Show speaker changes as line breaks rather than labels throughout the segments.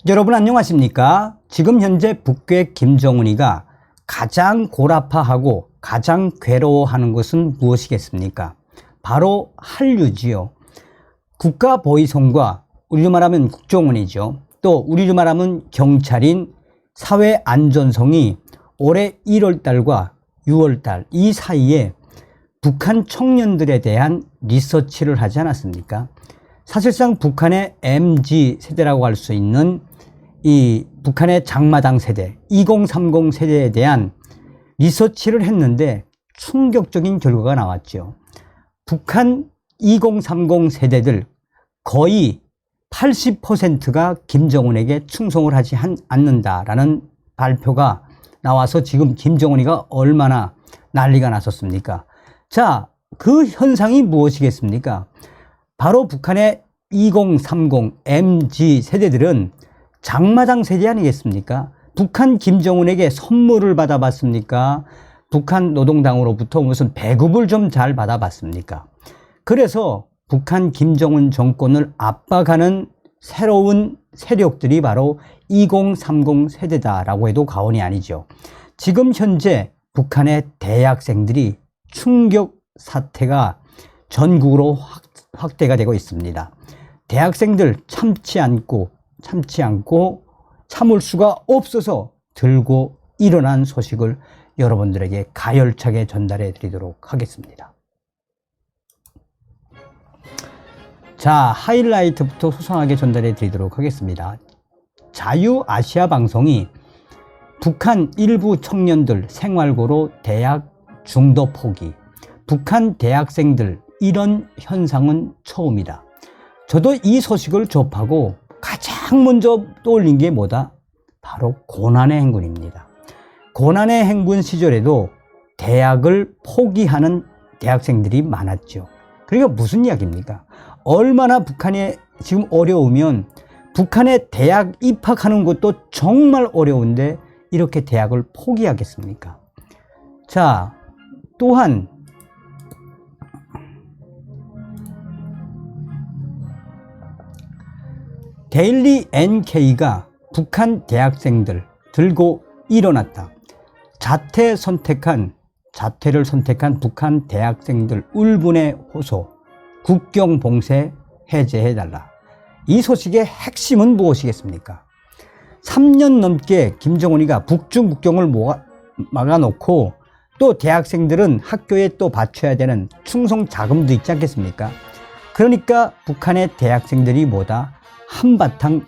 여러분 안녕하십니까? 지금 현재 북괴 김정은이가 가장 골아파하고 가장 괴로워하는 것은 무엇이겠습니까? 바로 한류지요. 국가보위성과 우리로 말하면 국정원이죠. 또 우리로 말하면 경찰인 사회안전성이 올해 1월달과 6월달 이 사이에 북한 청년들에 대한 리서치를 하지 않았습니까? 사실상 북한의 MZ세대라고 할 수 있는 이 북한의 장마당 세대, 2030 세대에 대한 리서치를 했는데 충격적인 결과가 나왔죠. 북한 2030 세대들 거의 80%가 김정은에게 충성을 하지 않는다라는 발표가 나와서 지금 김정은이가 얼마나 난리가 났었습니까? 자, 그 현상이 무엇이겠습니까? 바로 북한의 2030 MZ 세대들은 장마당 세대 아니겠습니까? 북한 김정은에게 선물을 받아봤습니까? 북한 노동당으로부터 무슨 배급을 좀 잘 받아봤습니까? 그래서 북한 김정은 정권을 압박하는 새로운 세력들이 바로 2030 세대다라고 해도 과언이 아니죠. 지금 현재 북한의 대학생들이 충격 사태가 전국으로 확대가 되고 있습니다. 대학생들 참지 않고 참을 수가 없어서 들고 일어난 소식을 여러분들에게 가열차게 전달해 드리도록 하겠습니다. 자, 하이라이트부터 소상하게 전달해 드리도록 하겠습니다. 자유아시아 방송이 북한 일부 청년들 생활고로 대학 중도 포기, 북한 대학생들 이런 현상은 처음이다. 저도 이 소식을 접하고 가장 먼저 떠올린 게 뭐다? 바로 고난의 행군입니다. 고난의 행군 시절에도 대학을 포기하는 대학생들이 많았죠. 그러니까 무슨 이야기입니까? 얼마나 북한이 지금 어려우면 북한에 대학 입학하는 것도 정말 어려운데 이렇게 대학을 포기하겠습니까? 자, 또한 데일리 NK가 북한 대학생들 들고 일어났다. 자퇴를 선택한 북한 대학생들 울분의 호소, 국경 봉쇄 해제해달라. 이 소식의 핵심은 무엇이겠습니까? 3년 넘게 김정은이가 북중 국경을 막아놓고 또 대학생들은 학교에 또 바쳐야 되는 충성 자금도 있지 않겠습니까? 그러니까 북한의 대학생들이 뭐다? 한바탕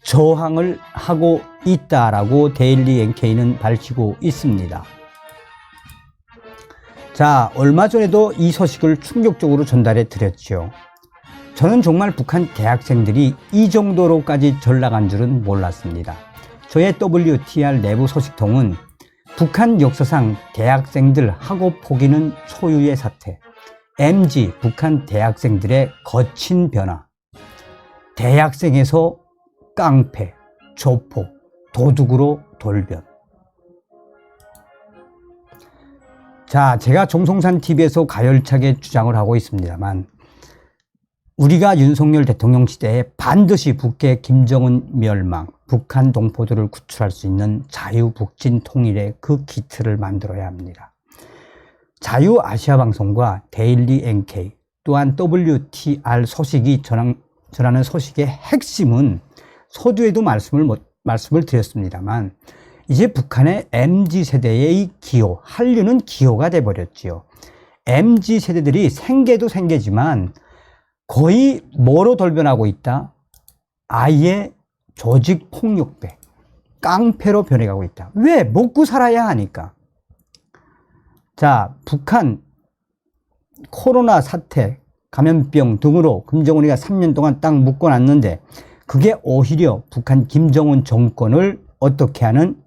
저항을 하고 있다라고 데일리 NK는 밝히고 있습니다. 자, 얼마 전에도 이 소식을 충격적으로 전달해 드렸죠. 저는 정말 북한 대학생들이 이 정도로까지 전락한 줄은 몰랐습니다. 저의 WTR 내부 소식통은 북한 역사상 대학생들 학업 포기는 초유의 사태, MZ 북한 대학생들의 거친 변화, 대학생에서 깡패, 조폭, 도둑으로 돌변. 자, 제가 종송산TV에서 가열차게 주장을 하고 있습니다만 우리가 윤석열 대통령 시대에 반드시 북괴 김정은 멸망, 북한 동포들을 구출할 수 있는 자유북진 통일의 그 기틀을 만들어야 합니다. 자유아시아 방송과 데일리 NK 또한 WTR 소식이 전하는 소식의 핵심은 서두에도 말씀을 드렸습니다만 이제 북한의 MZ세대의 기호, 한류는 기호가 돼버렸지요. MZ세대들이 생계도 생계지만 거의 뭐로 돌변하고 있다? 아예 조직폭력배, 깡패로 변해가고 있다. 왜? 먹고 살아야 하니까. 자, 북한 코로나 사태, 감염병 등으로 김정은이가 3년 동안 딱 묶어놨는데 그게 오히려 북한 김정은 정권을 어떻게 하는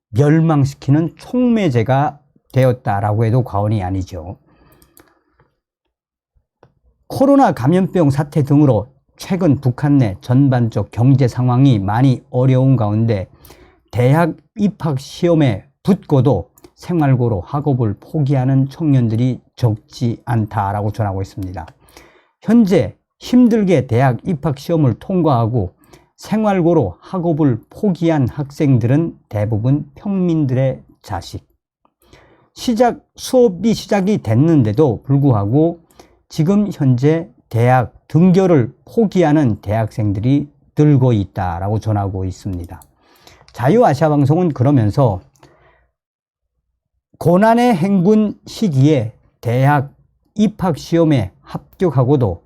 멸망시키는 촉매제가 되었다라고 해도 과언이 아니죠. 코로나 감염병 사태 등으로 최근 북한 내 전반적 경제 상황이 많이 어려운 가운데 대학 입학 시험에 붙고도 생활고로 학업을 포기하는 청년들이 적지 않다라고 전하고 있습니다. 현재 힘들게 대학 입학 시험을 통과하고 생활고로 학업을 포기한 학생들은 대부분 평민들의 자식. 수업이 시작이 됐는데도 불구하고 지금 현재 대학 등교를 포기하는 대학생들이 늘고 있다라고 전하고 있습니다. 자유아시아방송은 그러면서 고난의 행군 시기에 대학 입학시험에 합격하고도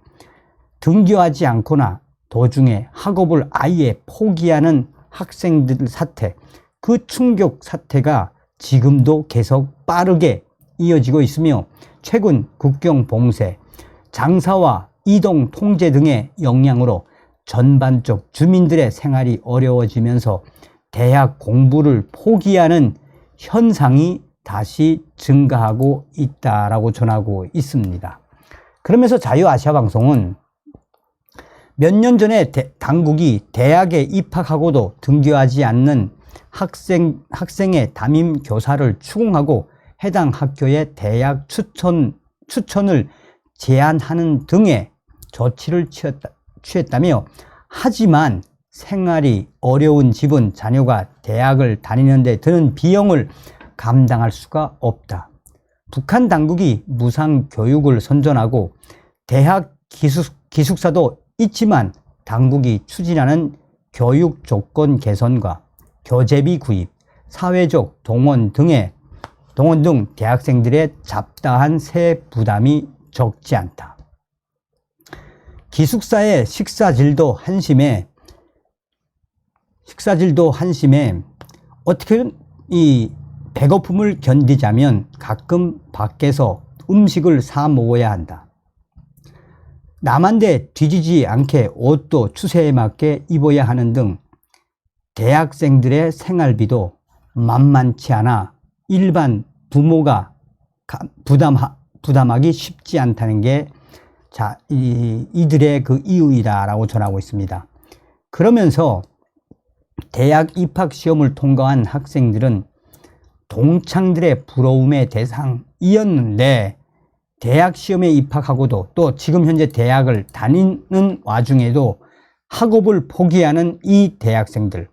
등교하지 않거나 도중에 학업을 아예 포기하는 학생들 사태, 그 충격 사태가 지금도 계속 빠르게 이어지고 있으며 최근 국경 봉쇄, 장사와 이동 통제 등의 영향으로 전반적 주민들의 생활이 어려워지면서 대학 공부를 포기하는 현상이 다시 증가하고 있다라고 전하고 있습니다. 그러면서 자유아시아방송은 몇 년 전에 당국이 대학에 입학하고도 등교하지 않는 학생의 담임 교사를 추궁하고 해당 학교의 대학 추천을 제한하는 등의 조치를 취했다며, 하지만 생활이 어려운 집은 자녀가 대학을 다니는 데 드는 비용을 감당할 수가 없다. 북한 당국이 무상 교육을 선전하고 대학 기숙사도 있지만 당국이 추진하는 교육 조건 개선과 교재비 구입, 사회적 동원 등 대학생들의 잡다한 세 부담이 적지 않다. 기숙사의 식사질도 한심해 어떻게든 이 배고픔을 견디자면 가끔 밖에서 음식을 사 먹어야 한다. 남한테 뒤지지 않게 옷도 추세에 맞게 입어야 하는 등 대학생들의 생활비도 만만치 않아 일반 부모가 부담하기 쉽지 않다는 게 이들의 그 이유이다라고 전하고 있습니다. 그러면서 대학 입학 시험을 통과한 학생들은 동창들의 부러움의 대상이었는데 대학 시험에 입학하고도 또 지금 현재 대학을 다니는 와중에도 학업을 포기하는 이 대학생들,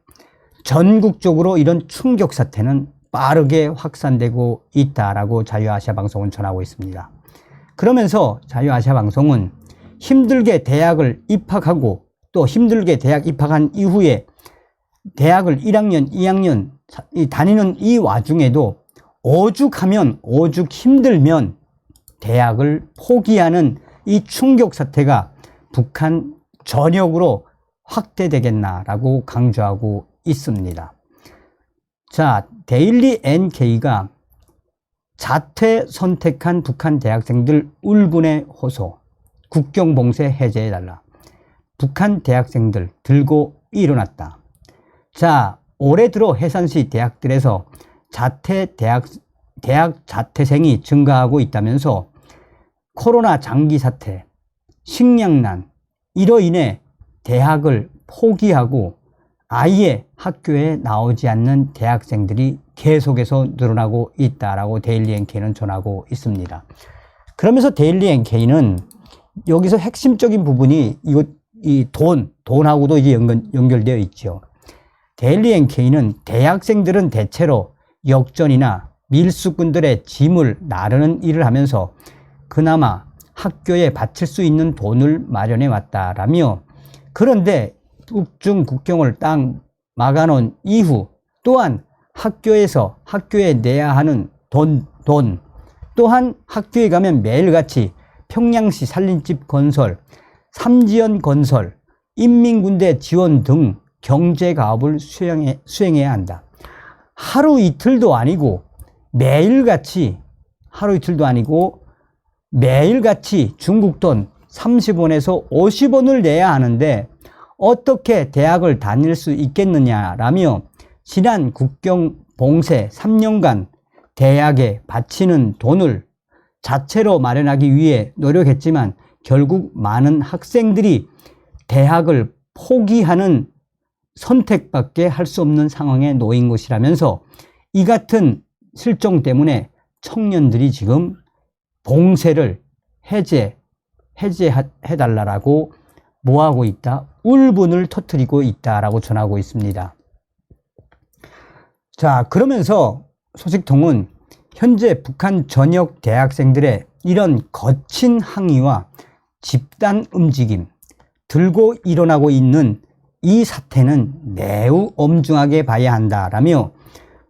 전국적으로 이런 충격 사태는 빠르게 확산되고 있다라고 자유아시아방송은 전하고 있습니다. 그러면서 자유아시아방송은 힘들게 대학을 입학하고 또 힘들게 대학 입학한 이후에 대학을 1학년, 2학년 다니는 이 와중에도 오죽 힘들면 대학을 포기하는 이 충격 사태가 북한 전역으로 확대되겠나라고 강조하고 있습니다. 자, 데일리 NK가 자퇴 선택한 북한 대학생들 울분의 호소, 국경 봉쇄 해제해달라. 북한 대학생들 들고 일어났다. 자, 올해 들어 해산시 대학들에서 대학 자퇴생이 증가하고 있다면서 코로나 장기 사태, 식량난, 이로 인해 대학을 포기하고 아예 학교에 나오지 않는 대학생들이 계속해서 늘어나고 있다라고 데일리 NK는 전하고 있습니다. 그러면서 데일리 NK는 여기서 핵심적인 부분이 돈하고도 이제 연결되어 있죠. 데일리 NK는 대학생들은 대체로 역전이나 밀수꾼들의 짐을 나르는 일을 하면서 그나마 학교에 바칠 수 있는 돈을 마련해 왔다라며, 그런데 북중 국경을 딱 막아놓은 이후 또한 학교에 내야 하는 돈 또한 학교에 가면 매일같이 평양시 살림집 건설, 삼지연 건설, 인민군대 지원 등 경제가업을 수행해야 한다. 하루 이틀도 아니고 매일같이 중국 돈 30원에서 50원을 내야 하는데 어떻게 대학을 다닐 수 있겠느냐라며 지난 국경 봉쇄 3년간 대학에 바치는 돈을 자체로 마련하기 위해 노력했지만 결국 많은 학생들이 대학을 포기하는 선택밖에 할 수 없는 상황에 놓인 것이라면서 이 같은 실정 때문에 청년들이 지금 봉쇄를 해제해달라고 뭐하고 있다? 울분을 터뜨리고 있다라고 전하고 있습니다. 자, 그러면서 소식통은 현재 북한 전역 대학생들의 이런 거친 항의와 집단 움직임, 들고 일어나고 있는 이 사태는 매우 엄중하게 봐야 한다라며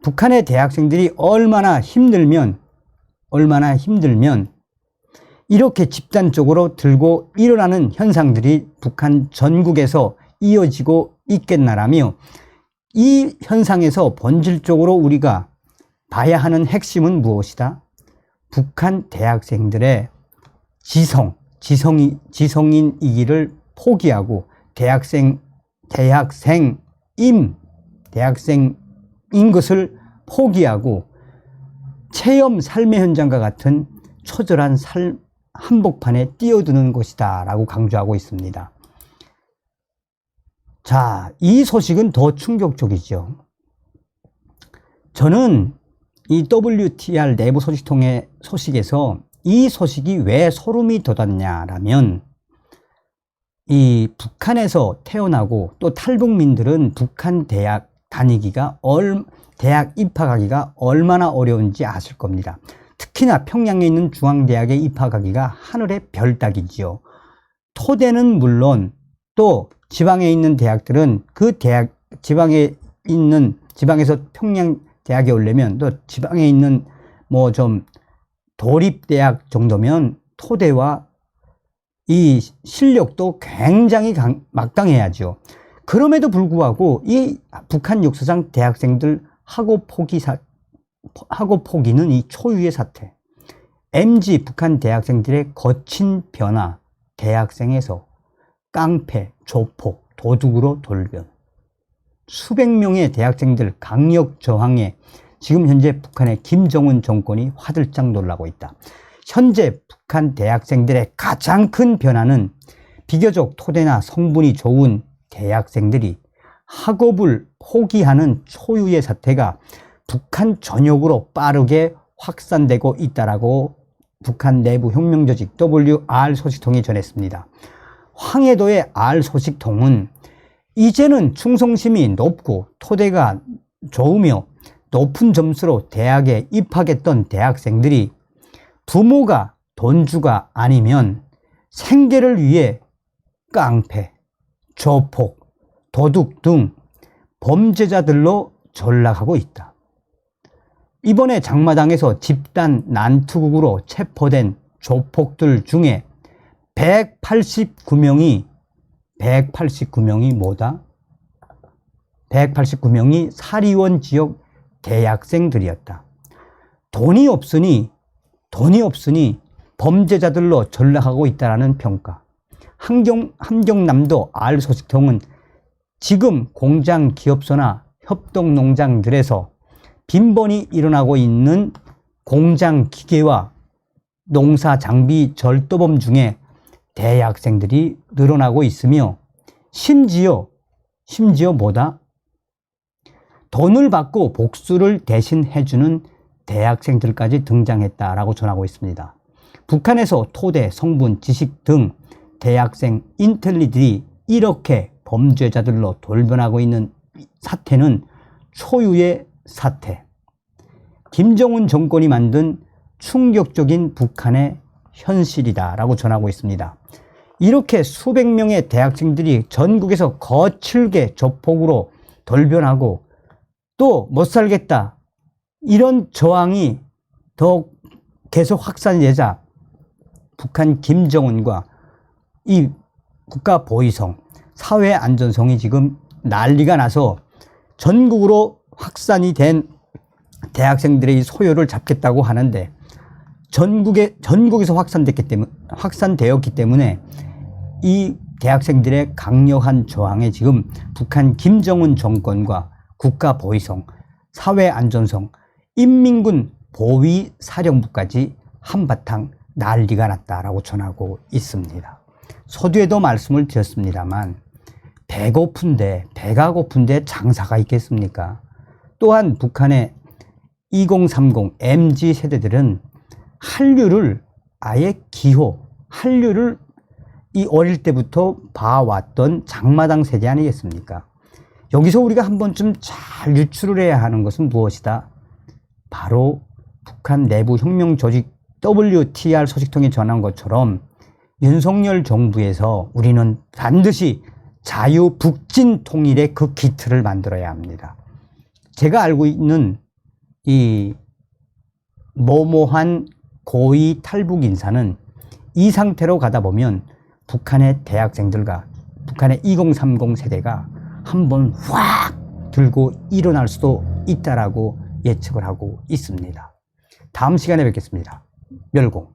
북한의 대학생들이 얼마나 힘들면 이렇게 집단적으로 들고 일어나는 현상들이 북한 전국에서 이어지고 있겠나라며 이 현상에서 본질적으로 우리가 봐야 하는 핵심은 무엇이다? 북한 대학생들의 지성인이기를 포기하고 대학생인 것을 포기하고 체험 삶의 현장과 같은 처절한 삶 한복판에 뛰어드는 것이다 라고 강조하고 있습니다. 자, 이 소식은 더 충격적이죠. 저는 이 WTR 내부 소식통의 소식에서 이 소식이 왜 소름이 돋았냐라면 이 북한에서 태어나고 또 탈북민들은 북한 대학 대학 입학하기가 얼마나 어려운지 아실 겁니다. 특히나 평양에 있는 중앙대학에 입학하기가 하늘의 별 따기지요. 토대는 물론 또 지방에 있는 대학들은 그 대학 지방에서 평양 대학에 오려면 또 지방에 있는 뭐 좀 도립대학 정도면 토대와 이 실력도 굉장히 막강해야죠. 그럼에도 불구하고 이 북한 역사상 대학생들 학업 포기는 이 초유의 사태. MG 북한 대학생들의 거친 변화, 대학생에서 깡패, 조폭, 도둑으로 돌변. 수백 명의 대학생들 강력 저항에 지금 현재 북한의 김정은 정권이 화들짝 놀라고 있다. 현재 북한 대학생들의 가장 큰 변화는 비교적 토대나 성분이 좋은 대학생들이 학업을 포기하는 초유의 사태가 북한 전역으로 빠르게 확산되고 있다라고 북한 내부 혁명조직 WR 소식통이 전했습니다. 황해도의 R 소식통은 이제는 충성심이 높고 토대가 좋으며 높은 점수로 대학에 입학했던 대학생들이 부모가 돈주가 아니면 생계를 위해 깡패, 조폭, 도둑 등 범죄자들로 전락하고 있다. 이번에 장마당에서 집단 난투극으로 체포된 조폭들 중에 189명이 뭐다? 189명이 사리원 지역 대학생들이었다. 돈이 없으니 범죄자들로 전락하고 있다는 평가. 함경남도 R 소식통은 지금 공장 기업소나 협동농장들에서 빈번히 일어나고 있는 공장 기계와 농사 장비 절도범 중에 대학생들이 늘어나고 있으며 심지어 뭐다? 돈을 받고 복수를 대신 해주는 대학생들까지 등장했다라고 전하고 있습니다. 북한에서 토대, 성분, 지식 등 대학생 인텔리들이 이렇게 범죄자들로 돌변하고 있는 사태는 초유의 사태. 김정은 정권이 만든 충격적인 북한의 현실이다라고 전하고 있습니다. 이렇게 수백 명의 대학생들이 전국에서 거칠게 조폭으로 돌변하고 또 못 살겠다 이런 저항이 더 계속 확산되자 북한 김정은과 이 국가 보위성, 사회 안전성이 지금 난리가 나서 전국으로 확산이 된 대학생들의 소요를 잡겠다고 하는데 전국에서 확산되었기 때문에 이 대학생들의 강력한 저항에 지금 북한 김정은 정권과 국가 보위성, 사회 안전성, 인민군 보위사령부까지 한바탕 난리가 났다라고 전하고 있습니다. 서두에도 말씀을 드렸습니다만 배가 고픈데 장사가 있겠습니까? 또한 북한의 2030 MZ 세대들은 한류를 아예 한류를 이 어릴 때부터 봐왔던 장마당 세대 아니겠습니까? 여기서 우리가 한 번쯤 잘 유출을 해야 하는 것은 무엇이다? 바로 북한 내부 혁명 조직 WTR 소식통이 전한 것처럼 윤석열 정부에서 우리는 반드시 자유북진 통일의 그 기틀을 만들어야 합니다. 제가 알고 있는 이 모모한 고위 탈북 인사는 이 상태로 가다 보면 북한의 대학생들과 북한의 2030 세대가 한번 확 들고 일어날 수도 있다라고 예측을 하고 있습니다. 다음 시간에 뵙겠습니다. 멸공.